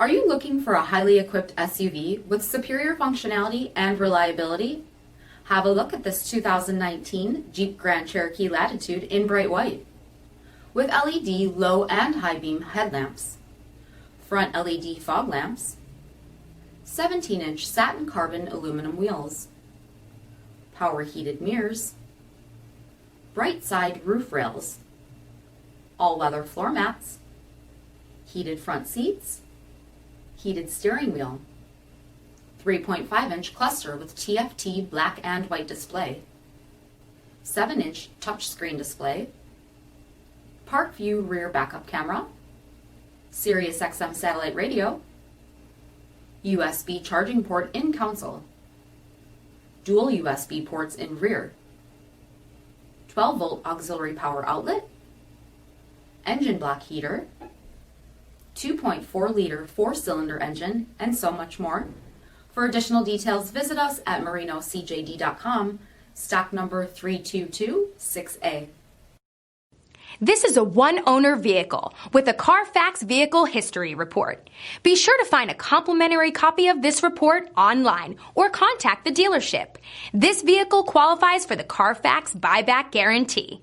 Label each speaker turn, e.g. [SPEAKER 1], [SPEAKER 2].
[SPEAKER 1] Are you looking for a highly equipped SUV with superior functionality and reliability? Have a look at this 2019 Jeep Grand Cherokee Latitude in bright white. With LED low and high beam headlamps, front LED fog lamps, 17-inch satin carbon aluminum wheels, power heated mirrors, bright side roof rails, all-weather floor mats, heated front seats, heated steering wheel, 3.5-inch cluster with TFT black and white display, 7-inch touchscreen display, Park View rear backup camera, SIRIUSXM satellite radio, USB charging port in console, dual USB ports in rear, 12-volt auxiliary power outlet, engine block heater, 2.4-liter 4-cylinder engine, and so much more. For additional details, visit us at marinocjd.com, stock number 3226A.
[SPEAKER 2] This is a one-owner vehicle with a CARFAX Vehicle History Report. Be sure to find a complimentary copy of this report online or contact the dealership. This vehicle qualifies for the CARFAX Buyback Guarantee.